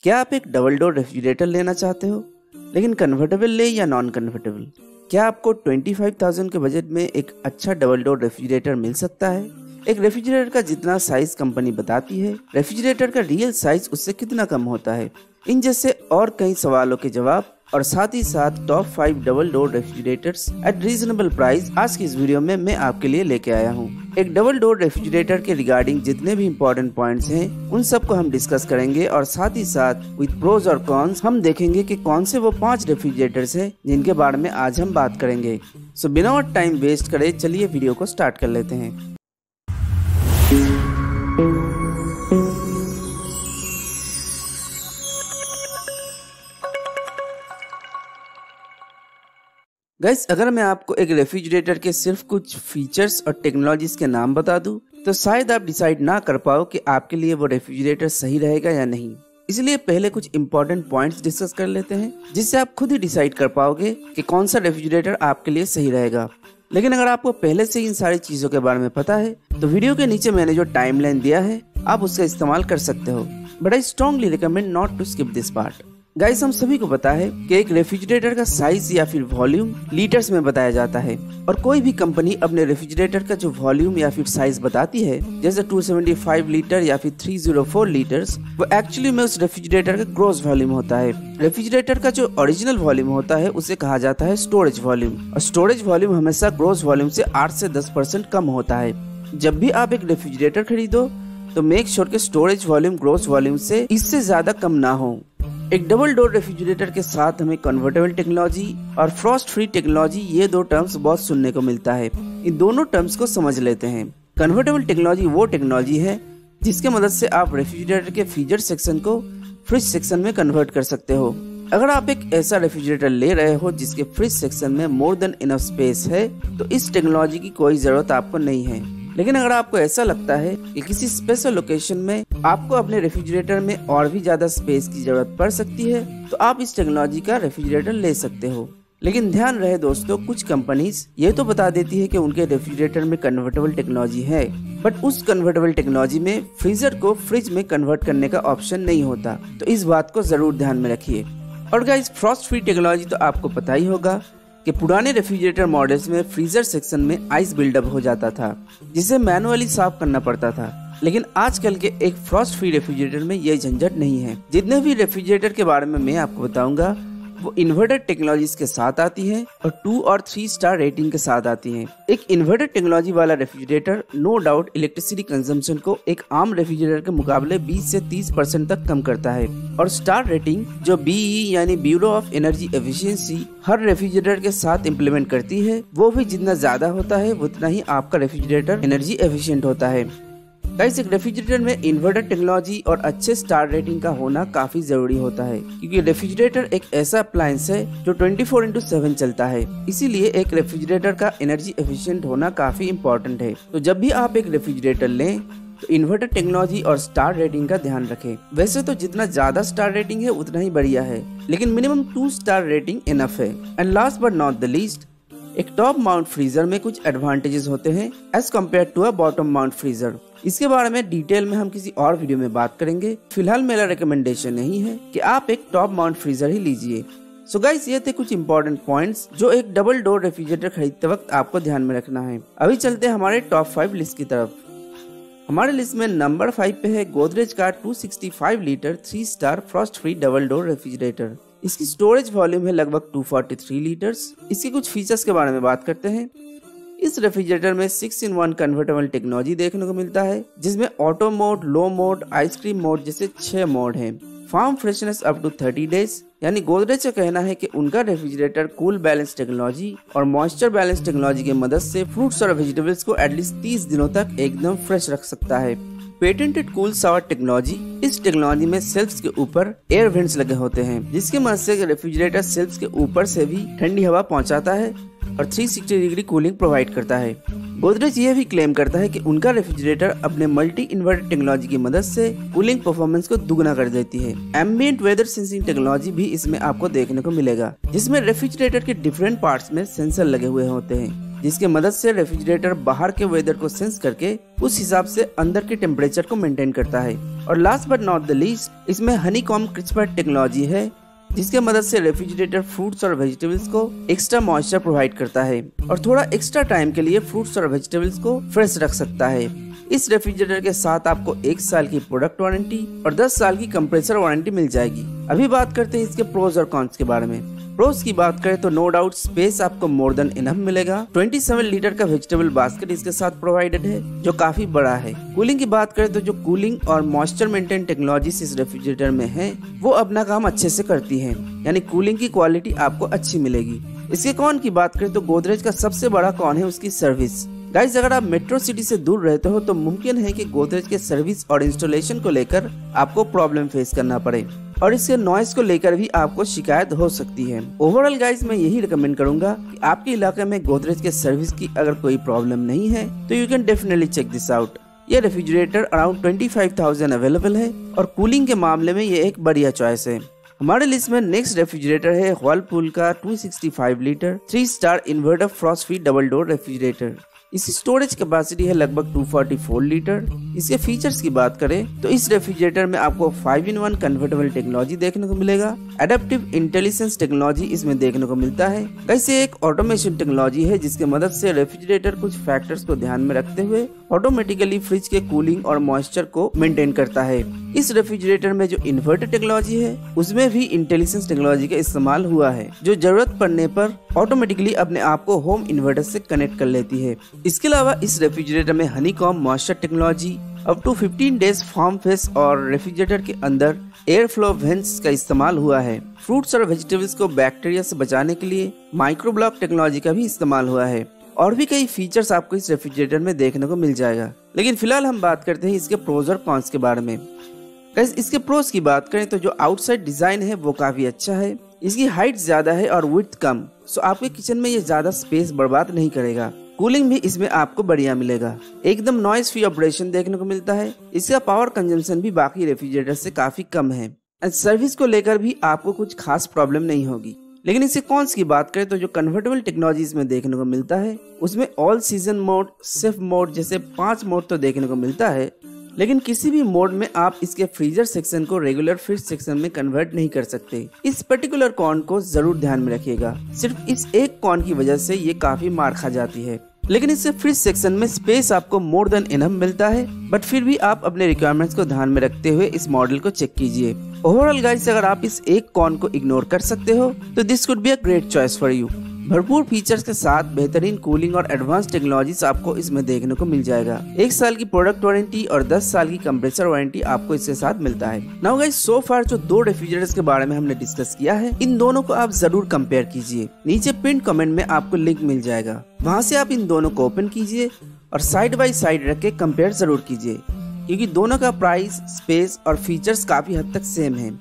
क्या आप एक डबल डोर रेफ्रिजरेटर लेना चाहते हो, लेकिन कन्वर्टेबल ले या नॉन कन्वर्टेबल? क्या आपको 25,000 के बजट में एक अच्छा डबल डोर रेफ्रिजरेटर मिल सकता है? एक रेफ्रिजरेटर का जितना साइज कंपनी बताती है, रेफ्रिजरेटर का रियल साइज उससे कितना कम होता है? इन जैसे और कई सवालों के जवाब और साथ ही साथ top 5 double door refrigerators eight reasonable price आज की इस वीडियो में मैं आपके लिए लेके आया हूँ। एक डबल डोर रेफ्रिजरेटर के रिगार्डिंग जितने भी इम्पोर्टेंट पॉइंट्स हैं उन सबको हम डिस्कस करेंगे और साथ ही साथ विद प्रोज और कॉन्स हम देखेंगे कि कौन से वो 5 रेफ्रिजरेटर्स हैं जिनके बारे में आज हम बात करेंगे। सो बिना और टाइम वेस्ट करे चलिए वीडियो को स्टार्ट कर लेते हैं। गाइस, अगर मैं आपको एक रेफ्रिजरेटर के सिर्फ कुछ फीचर्स और टेक्नोलॉजीज के नाम बता दूं, तो शायद आप डिसाइड ना कर पाओ कि आपके लिए वो रेफ्रिजरेटर सही रहेगा या नहीं। इसलिए पहले कुछ इंपॉर्टेंट पॉइंट्स डिस्कस कर लेते हैं जिससे आप खुद ही डिसाइड कर पाओगे कि कौन सा रेफ्रिजरेटर आपके लिए सही रहेगा। लेकिन अगर आपको पहले से इन सारी चीजों के बारे में पता है तो वीडियो के नीचे मैंने जो टाइमलाइन दिया है आप उसका इस्तेमाल कर सकते हो, but I strongly recommend not to skip this part. Guys, हम सभी को पता है कि एक रेफ्रिजरेटर का साइज या फिर वॉल्यूम लीटर्स में बताया जाता है और कोई भी कंपनी अपने रेफ्रिजरेटर का जो वॉल्यूम या फिर साइज बताती है, जैसे 275 लीटर या फिर 304 लीटर्स, वो एक्चुअली में उस रेफ्रिजरेटर का ग्रॉस वॉल्यूम होता है। रेफ्रिजरेटर का जो ओरिजिनल वॉल्यूम होता है उसे कहा जाता है स्टोरेज वॉल्यूम, और स्टोरेज वॉल्यूम हमेशा ग्रॉस वॉल्यूम से 8 से 10% कम होता है। जब भी आप एक रेफ्रिजरेटर खरीदो तो मेक श्योर के स्टोरेज वॉल्यूम ग्रॉस वॉल्यूम से इससे ज्यादा कम ना हो। एक डबल डोर रेफ्रिजरेटर के साथ हमें कन्वर्टेबल टेक्नोलॉजी और फ्रॉस्ट फ्री टेक्नोलॉजी, ये दो टर्म्स बहुत सुनने को मिलता है। इन दोनों टर्म्स को समझ लेते हैं। कन्वर्टेबल टेक्नोलॉजी वो टेक्नोलॉजी है जिसके मदद से आप रेफ्रिजरेटर के फ्रीजर सेक्शन को फ्रिज सेक्शन में कन्वर्ट कर सकते हो। अगर आप एक ऐसा रेफ्रिजरेटर ले रहे हो जिसके फ्रिज सेक्शन में मोर देन इनफ स्पेस है तो इस टेक्नोलॉजी की कोई जरूरत आपको नहीं है। लेकिन अगर आपको ऐसा लगता है कि किसी स्पेशल लोकेशन में आपको अपने रेफ्रिजरेटर में और भी ज्यादा स्पेस की जरूरत पड़ सकती है तो आप इस टेक्नोलॉजी का रेफ्रिजरेटर ले सकते हो। लेकिन ध्यान रहे दोस्तों, कुछ कंपनीज ये तो बता देती है कि उनके रेफ्रिजरेटर में कन्वर्टेबल टेक्नोलॉजी है, बट उस कन्वर्टेबल टेक्नोलॉजी में फ्रीजर को फ्रिज में कन्वर्ट करने का ऑप्शन नहीं होता, तो इस बात को जरूर ध्यान में रखिए। और गाइस, फ्रॉस्ट फ्री टेक्नोलॉजी तो आपको पता ही होगा कि पुराने रेफ्रिजरेटर मॉडल्स में फ्रीजर सेक्शन में आइस बिल्डअप हो जाता था जिसे मैनुअली साफ करना पड़ता था, लेकिन आजकल के एक फ्रॉस्ट फ्री रेफ्रिजरेटर में यह झंझट नहीं है। जितने भी रेफ्रिजरेटर के बारे में मैं आपको बताऊंगा वो इन्वर्टर टेक्नोलॉजीज के साथ आती है और 2 और 3 स्टार रेटिंग के साथ आती है। एक इन्वर्टर टेक्नोलॉजी वाला refrigerator no doubt electricity consumption को एक आम रेफ्रिजरेटर के मुकाबले 20 से 30% तक कम करता है, और स्टार रेटिंग जो BEE यानी bureau of energy efficiency her refrigerator के साथ इम्प्लीमेंट करती है, वो भी जितना ज्यादा होता है उतना ही आपका रेफ्रिजरेटर एनर्जी एफिशिएंट होता है। गाइस, एक रेफ्रिजरेटर में इन्वर्टर टेक्नोलॉजी और अच्छे स्टार रेटिंग का होना काफी जरूरी होता है, क्योंकि रेफ्रिजरेटर एक ऐसा अप्लायंस है जो 24/7 चलता है। इसीलिए एक रेफ्रिजरेटर का एनर्जी एफिशिएंट होना काफी इम्पोर्टेंट है। तो जब भी आप एक रेफ्रिजरेटर लें तो इन्वर्टर टेक्नोलॉजी और स्टार रेटिंग का ध्यान रखें। वैसे तो जितना ज्यादा स्टार रेटिंग है उतना ही बढ़िया है, लेकिन मिनिमम 2 स्टार रेटिंग इनफ है। And last but not the least, एक टॉप माउंट फ्रीजर में कुछ एडवांटेजेस होते हैं as compare to a bottom mount freezer. इसके बारे में डिटेल में हम किसी और वीडियो में बात करेंगे। फिलहाल मेरा रिकमेंडेशन यही है कि आप एक टॉप माउंट फ्रीजर ही लीजिए। सो गाइस, ये थे कुछ इंपॉर्टेंट पॉइंट्स जो एक डबल डोर रेफ्रिजरेटर खरीदते वक्त आपको ध्यान में रखना है। अभी चलते हैं हमारे टॉप 5 लिस्ट की तरफ। हमारे लिस्ट में नंबर 5 पे है गोदरेज का 265 litre 3 star Frost free double door refrigerator. इसकी स्टोरेज वॉल्यूम है लगभग 243 लीटर्स। इसके कुछ फीचर्स के बारे में बात करते हैं। इस रेफ्रिजरेटर में 6-in-1 कन्वर्टेबल टेक्नोलॉजी देखने को मिलता है, जिसमें auto mode, low mode, ice cream mode जैसे 6 मोड हैं। Farm freshness up to 30 days, यानी गोदरेज का कहना है कि उनका रेफ्रिजरेटर कूल बैलेंस टेक्नोलॉजी और मॉइस्चर बैलेंस टेक्नोलॉजी की मदद से फ्रूट्स और वेजिटेबल्स को एटलीस्ट 30 दिनों तक एकदम फ्रेश रख सकता है। पेटेंटेड कूल शावर टेक्नोलॉजी, इस टेक्नोलॉजी में सेल्फ्स के ऊपर एयर वेंट्स लगे होते हैं जिसकी मदद से रेफ्रिजरेटर सेल्फ्स के ऊपर से भी ठंडी हवा पहुंचाता है और 360 डिग्री कूलिंग प्रोवाइड करता है। गोदरेज ये भी क्लेम करता है कि उनका रेफ्रिजरेटर अपने मल्टी इन्वर्टर टेक्नोलॉजी की मदद से कूलिंग परफॉर्मेंस को दुगना कर देती है। एम्बिएंट वेदर सेंसिंग टेक्नोलॉजी भी इसमें आपको देखने को मिलेगा, जिसमें रेफ्रिजरेटर के डिफरेंट पार्ट्स में सेंसर लगे हुए होते हैं जिसके मदद से रेफ्रिजरेटर बाहर के वेदर को सेंस करके उस हिसाब से अंदर के टेम्परेचर को मेंटेन करता है। और last but not the least, इसमें हनीकॉम्ब क्रिस्पर टेक्नोलॉजी है, जिसके मदद से रेफ्रिजरेटर फ्रूट्स और वेजिटेबल्स को एक्स्ट्रा मॉइस्चर प्रोवाइड करता है और थोड़ा एक्स्ट्रा टाइम के लिए फ्रूट्स और वेजिटेबल्स को फ्रेश रख सकता है। इस रेफ्रिजरेटर के साथ आपको 1 साल की प्रोडक्ट वारंटी और 10 साल की कंप्रेसर वारंटी मिल जाएगी। अभी बात करते हैं इसके प्रोज और कॉन्स के बारे में। प्रोज की बात करें तो नो डाउट स्पेस आपको मोर देन इनफ मिलेगा। 27 लीटर का वेजिटेबल बास्केट इसके साथ प्रोवाइडेड है, जो काफी बड़ा है। कूलिंग की बात करें तो जो कूलिंग और मॉइस्चर मेंटेन टेक्नोलॉजी इस रेफ्रिजरेटर में है, वो अपना काम अच्छे से करती है, यानी कूलिंग की क्वालिटी आपको अच्छी मिलेगी। इसके कॉन की बात करें तो गोदरेज का सबसे बड़ा कॉन है उसकी सर्विस। गाइस, अगर आप मेट्रो सिटी से दूर रहते हो तो मुमकिन है कि गोदरेज के सर्विस और इंस्टॉलेशन को लेकर आपको प्रॉब्लम फेस करना पड़े और इसके नॉइस को लेकर भी आपको शिकायत हो सकती है। ओवरऑल गाइस, मैं यही रिकमेंड करूंगा कि आपके इलाके में गोदरेज के सर्विस की अगर कोई प्रॉब्लम नहीं है तो you can definitely check this out. ये रेफ्रिजरेटर अराउंड 25,000 अवेलेबल है और कूलिंग के मामले में ये एक बढ़िया चॉइस है। हमारे लिस्ट में नेक्स्ट रेफ्रिजरेटर है व्हर्लपूल का 265 litre 3 star inverter Frost free double door refrigerator. इसकी स्टोरेज कैपेसिटी है लगभग 244 लीटर। इसके फीचर्स की बात करें तो इस रेफ्रिजरेटर में आपको 5-in-1 कन्वर्टेबल टेक्नोलॉजी देखने को मिलेगा। एडेप्टिव इंटेलिजेंस टेक्नोलॉजी इसमें देखने को मिलता है। वैसे एक ऑटोमेशन टेक्नोलॉजी है जिसके मदद से रेफ्रिजरेटर कुछ फैक्टर्स को ध्यान में रखते हुए ऑटोमेटिकली फ्रिज के कूलिंग और मॉइस्चर को मेंटेन करता है। इस रेफ्रिजरेटर में जो इन्वर्टर टेक्नोलॉजी है उसमें भी इंटेलिजेंस टेक्नोलॉजी का इस्तेमाल हुआ है, जो जरूरत पड़ने पर ऑटोमेटिकली अपने आप को होम इन्वर्टर से कनेक्ट कर लेती है। इसके अलावा इस रेफ्रिजरेटर में honeycomb moisture technology, up to 15 days farm fresh और रेफ्रिजरेटर के अंदर एयर फ्लो वेंट्स का इस्तेमाल हुआ है। फ्रूट्स और वेजिटेबल्स को बैक्टीरिया से बचाने के लिए माइक्रोब्लॉक टेक्नोलॉजी का भी इस्तेमाल हुआ है और भी कई फीचर्स आपको इस रेफ्रिजरेटर में देखने को मिल जाएगा। लेकिन फिलहाल हम बात करते हैं इसके प्रोज और कॉन्स के बारे में। गाइस, इसके प्रोज की बात करें तो जो आउटसाइड डिजाइन है वो काफी अच्छा है। इसकी हाइट ज्यादा है और विड्थ कम, सो आपके किचन में ये ज्यादा स्पेस बर्बाद नहीं करेगा। कूलिंग भी इसमें आपको बढ़िया मिलेगा। एकदम नॉइज फ्री ऑपरेशन देखने को मिलता है। इसका पावर कंजम्पशन भी बाकी रेफ्रिजरेटर से काफी कम है। सर्विस को लेकर भी आपको कुछ खास प्रॉब्लम नहीं होगी। लेकिन इसके कॉन्स की बात करें तो जो कन्वर्टेबल टेक्नोलॉजी इसमें देखने को मिलता है उसमें all season mode, safe mode जैसे 5 मोड तो देखने को मिलता है, लेकिन किसी भी मोड में आप इसके फ्रीजर सेक्शन को रेगुलर फ्रिज सेक्शन में कन्वर्ट नहीं कर सकते। इस पर्टिकुलर कॉन को जरूर ध्यान में रखिएगा। सिर्फ इस एक कॉन की वजह से ये काफी मार खा जाती है। लेकिन इससे फ्रिज सेक्शन में स्पेस आपको मोर देन इनफ मिलता है, बट फिर भी आप अपने रिक्वायरमेंट्स को ध्यान में रखते हुए इस मॉडल को चेक कीजिए। ओवरऑल गाइस, अगर आप इस एक कॉन को इग्नोर कर सकते हो तो this could be a great choice for you. भरपूर फीचर्स के साथ बेहतरीन कूलिंग और एडवांस टेक्नोलॉजीज आपको इसमें देखने को मिल जाएगा। 1 साल की प्रोडक्ट वारंटी और 10 साल की कंप्रेसर वारंटी आपको इसके साथ मिलता है। नाउ गाइस, सो फार जो 2 रेफ्रिजरेटर्स के बारे में हमने डिस्कस किया है, इन दोनों को आप जरूर कंपेयर कीजिए। नीचे पिन कमेंट में आपको लिंक मिल जाएगा, वहाँ से आप इन दोनों को ओपन कीजिए और साइड बाई साइड रख के कंपेयर जरूर कीजिए, क्योंकि दोनों का प्राइस, स्पेस और फीचर्स काफी हद तक सेम है।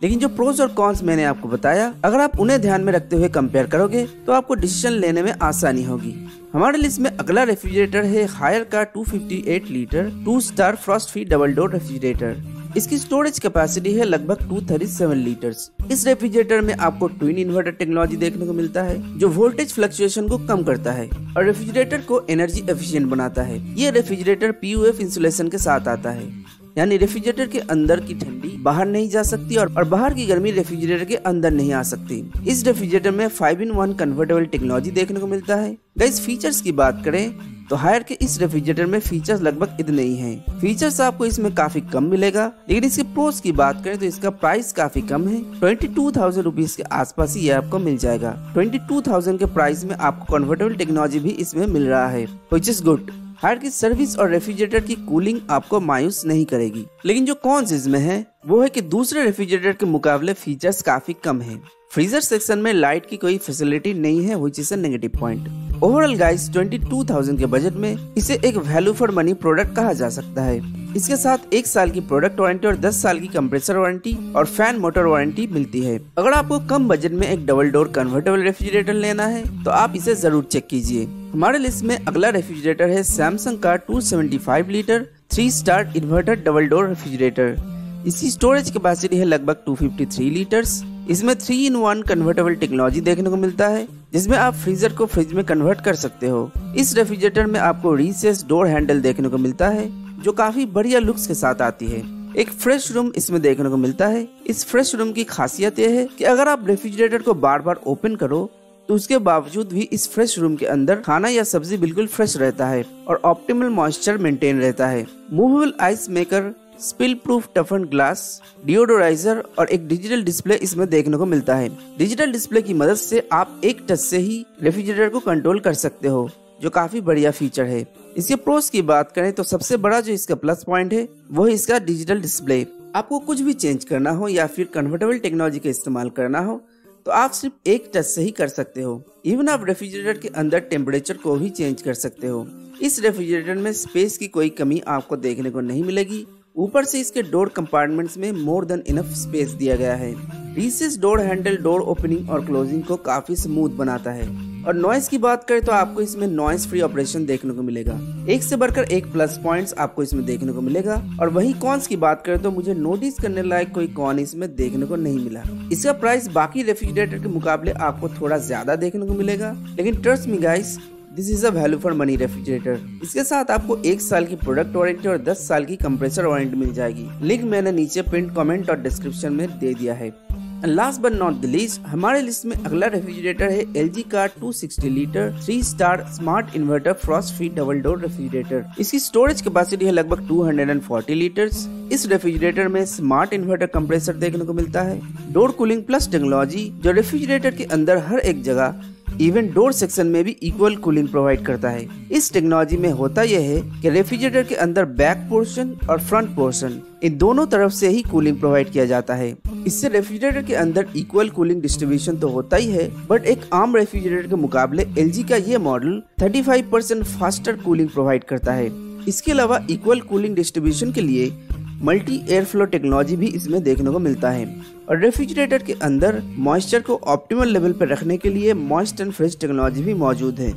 लेकिन जो प्रोज और कॉन्स मैंने आपको बताया, अगर आप उन्हें ध्यान में रखते हुए कंपेयर करोगे तो आपको डिसीजन लेने में आसानी होगी। हमारे लिस्ट में अगला रेफ्रिजरेटर है हायर का 258 litre 2 star Frost free double door refrigerator. इसकी स्टोरेज कैपेसिटी है लगभग 237 लीटर्स। इस रेफ्रिजरेटर में आपको ट्विन इन्वर्टर टेक्नोलॉजी देखने को मिलता है, जो वोल्टेज फ्लक्चुएशन को कम करता है और रेफ्रिजरेटर को एनर्जी एफिशिएंट बनाता है। ये रेफ्रिजरेटर PUF इंसुलेशन के साथ आता है, यानी रेफ्रिजरेटर के अंदर की ठंडी बाहर नहीं जा सकती और बाहर की गर्मी रेफ्रिजरेटर के अंदर नहीं आ सकती। इस रेफ्रिजरेटर में 5-in-1 कन्वर्टेबल टेक्नोलॉजी देखने को मिलता है। गाइस, फीचर्स की बात करें तो हायर के इस रेफ्रिजरेटर में फीचर्स लगभग इतने ही हैं। फीचर्स आपको इसमें काफी कम मिलेगा, लेकिन इसके प्रोस की बात करें तो इसका प्राइस काफी कम है। 22,000 रुपीज के आसपास ही ये आपको मिल जाएगा। 22,000 के प्राइस में आपको कन्वर्टेबल टेक्नोलॉजी भी इसमें मिल रहा है, व्हिच इज गुड। हायर की सर्विस और रेफ्रिजरेटर की कूलिंग आपको मायूस नहीं करेगी। लेकिन जो कॉन्स इसमें है वो है कि दूसरे रेफ्रिजरेटर के मुकाबले फीचर्स काफी कम हैं। फ्रीजर सेक्शन में लाइट की कोई फैसिलिटी नहीं है, which is a negative point. Overall guys, 22,000 के बजट में इसे एक वैल्यू फॉर मनी प्रोडक्ट कहा जा सकता है। इसके साथ 1 साल की प्रोडक्ट वारंटी और 10 साल की कंप्रेसर वारंटी और फैन मोटर वारंटी मिलती है। अगर आपको कम बजट में एक डबल डोर कन्वर्टेबल रेफ्रिजरेटर लेना है तो आप इसे जरूर चेक कीजिए। हमारे लिस्ट में अगला रेफ्रिजरेटर है सैमसंग का 275 litre 3 star inverter double door refrigerator. इसकी स्टोरेज कैपेसिटी है लगभग 253 लीटर्स। इसमें 3-in-1 कन्वर्टेबल टेक्नोलॉजी देखने को मिलता है, जिसमें आप फ्रीजर को फ्रिज में कन्वर्ट कर सकते हो। इस रेफ्रिजरेटर में आपको रिसेस डोर हैंडल देखने को मिलता है जो काफी बढ़िया लुक्स के साथ आती है। एक फ्रेश रूम इसमें देखने को मिलता है। इस फ्रेश रूम की खासियत यह है कि अगर आप रेफ्रिजरेटर को बार बार ओपन करो तो उसके बावजूद भी इस फ्रेश रूम के अंदर खाना या सब्जी बिल्कुल फ्रेश रहता है और ऑप्टिमल मॉइस्चर मेंटेन रहता है। Movable ice maker, spill proof toughen glass, deodoriser और एक डिजिटल डिस्प्ले इसमें देखने को मिलता है। डिजिटल डिस्प्ले की मदद से आप एक टच से ही रेफ्रिजरेटर को कंट्रोल कर सकते हो, जो काफी बढ़िया फीचर है। इसके प्रोस की बात करें तो सबसे बड़ा जो इसका प्लस पॉइंट है वो है इसका डिजिटल डिस्प्ले। आपको कुछ भी चेंज करना हो या फिर कन्वर्टेबल टेक्नोलॉजी का इस्तेमाल करना हो तो आप सिर्फ एक टच से ही कर सकते हो। इवन आप रेफ्रिजरेटर के अंदर टेम्परेचर को भी चेंज कर सकते हो। इस रेफ्रिजरेटर में स्पेस की कोई कमी आपको देखने को नहीं मिलेगी। ऊपर से इसके डोर कंपार्टमेंट्स में मोर देन इनफ स्पेस दिया गया है। Recess door handle door opening और क्लोजिंग को काफी स्मूथ बनाता है। और नॉइस की बात करें तो आपको इसमें नॉइस फ्री ऑपरेशन देखने को मिलेगा। एक से बढ़कर एक प्लस पॉइंट्स आपको इसमें देखने को मिलेगा। और वहीं कॉन्स की बात करें तो मुझे नोटिस करने लायक कोई कॉन इसमें देखने को नहीं मिला। इसका प्राइस बाकी रेफ्रिजरेटर के मुकाबले आपको थोड़ा ज्यादा देखने को मिलेगा, लेकिन trust me guys, this is a value for money refrigerator. इसके साथ आपको 1 साल की प्रोडक्ट वारंटी और 10 साल की कंप्रेसर वारंटी मिल जाएगी। लिंक मैंने नीचे पिन कमेंट और डिस्क्रिप्शन में दे दिया है। Last but not the least, हमारे लिस्ट में अगला रेफ्रिजरेटर है LG का 260 litre 3 star smart inverter Frost free double door refrigerator. इसकी स्टोरेज कैपेसिटी है लगभग 240 लीटर्स। इस रेफ्रिजरेटर में स्मार्ट इन्वर्टर कंप्रेसर देखने को मिलता है, डोर कूलिंग प्लस टेक्नोलॉजी जो रेफ्रिजरेटर के अंदर हर एक जगह इवन डोर सेक्शन में भी इक्वल कूलिंग प्रोवाइड करता है। इस टेक्नोलॉजी में होता यह है कि रेफ्रिजरेटर के अंदर बैक पोर्शन और फ्रंट पोर्शन इन दोनों तरफ से ही कूलिंग प्रोवाइड किया जाता है। इससे रेफ्रिजरेटर के अंदर इक्वल कूलिंग डिस्ट्रीब्यूशन तो होता ही है, बट एक आम रेफ्रिजरेटर के मुकाबले LG का ये मॉडल 35% फास्टर कूलिंग प्रोवाइड करता है। इसके अलावा इक्वल कूलिंग डिस्ट्रीब्यूशन के लिए मल्टी एयर फ्लो टेक्नोलॉजी भी इसमें देखने को मिलता है। और रेफ्रिजरेटर के अंदर मॉइस्चर को ऑप्टिमल लेवल पर रखने के लिए मॉइस्ट एंड फ्रेश टेक्नोलॉजी भी मौजूद है।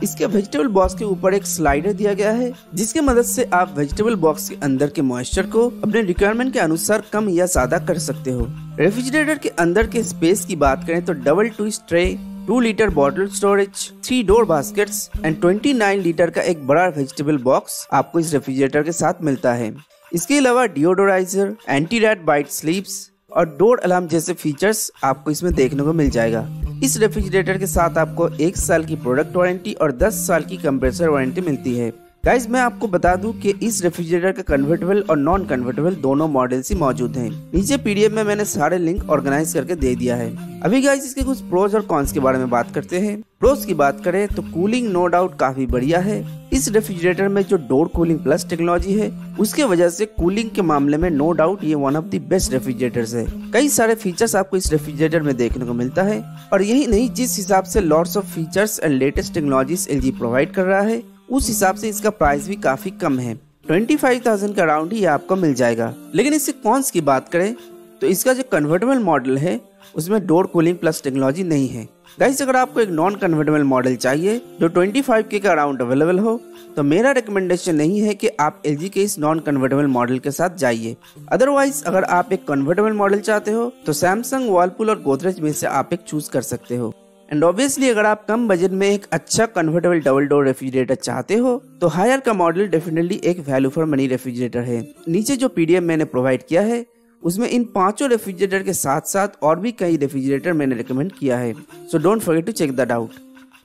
इसके वेजिटेबल बॉक्स के ऊपर एक स्लाइडर दिया गया है, जिसकी मदद से आप वेजिटेबल बॉक्स के अंदर के मॉइस्चर को अपने रिक्वायरमेंट के अनुसार कम या ज्यादा कर सकते हो। रेफ्रिजरेटर के अंदर के स्पेस की बात करें तो double twist tray, 2 litre bottle storage, 3 door baskets and 29 litre का एक बड़ा वेजिटेबल बॉक्स आपको इस रेफ्रिजरेटर के साथ मिलता है। इसके अलावा डिओडोराइजर, एंटी रैट बाइट स्लीप्स और डोर अलार्म जैसे फीचर्स आपको इसमें देखने को मिल जाएगा। इस रेफ्रिजरेटर के साथ आपको 1 साल की प्रोडक्ट वारंटी और 10 साल की कंप्रेसर वारंटी मिलती है। गाइस, मैं आपको बता दूं कि इस रेफ्रिजरेटर का कन्वर्टेबल और नॉन कन्वर्टेबल दोनों मॉडल्स ही मौजूद हैं। नीचे PDF में मैंने सारे लिंक ऑर्गेनाइज करके दे दिया है। अभी गाइस इसके कुछ प्रोज और कॉन्स के बारे में बात करते हैं। प्रोज की बात करें तो कूलिंग नो डाउट काफी बढ़िया है। इस रेफ्रिजरेटर में जो डोर कूलिंग प्लस टेक्नोलॉजी है उसके वजह से कूलिंग के मामले में नो डाउट ये one of the best refrigerators है। कई सारे फीचर्स आपको इस रेफ्रिजरेटर में देखने को मिलता है। और यही नहीं, जिस हिसाब से lots of features and latest technologies LG provide कर रहा है उस हिसाब से इसका प्राइस भी काफी कम है। 25,000 का अराउंड ही आपको मिल जाएगा। लेकिन इसके कॉन्स की बात करें तो इसका जो कन्वर्टेबल मॉडल है उसमें डोर कूलिंग प्लस टेक्नोलॉजी नहीं है। गाइस, अगर आपको एक नॉन कन्वर्टेबल मॉडल चाहिए जो 25K का अराउंड अवेलेबल हो तो मेरा रिकमेंडेशन नहीं है कि आप LG के इस नॉन कन्वर्टेबल मॉडल के साथ जाइए। अदरवाइज अगर आप एक कन्वर्टेबल मॉडल चाहते हो तो सैमसंग, वर्लपूल और गोदरेज में से आप एक चूज कर सकते हो। एंड ऑब्वियसली अगर आप कम बजट में एक अच्छा कन्वर्टेबल डबल डोर रेफ्रिजरेटर चाहते हो तो हायर का मॉडल डेफिनेटली एक वैल्यू फॉर मनी रेफ्रिजरेटर है। नीचे जो PDF मैंने प्रोवाइड किया है उसमें इन 5 रेफ्रिजरेटर के साथ साथ और भी कई रेफ्रिजरेटर मैंने रिकमेंड किया है। So don't forget to check that out.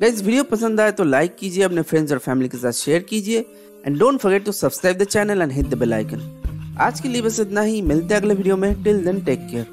Guys, video पसंद आए तो लाइक कीजिए, अपने फ्रेंड्स और फैमिली के साथ शेयर कीजिए and don't forget to subscribe the channel and hit the bell icon. आज के लिए बस इतना ही, मिलते हैं अगले वीडियो में। Till then take care.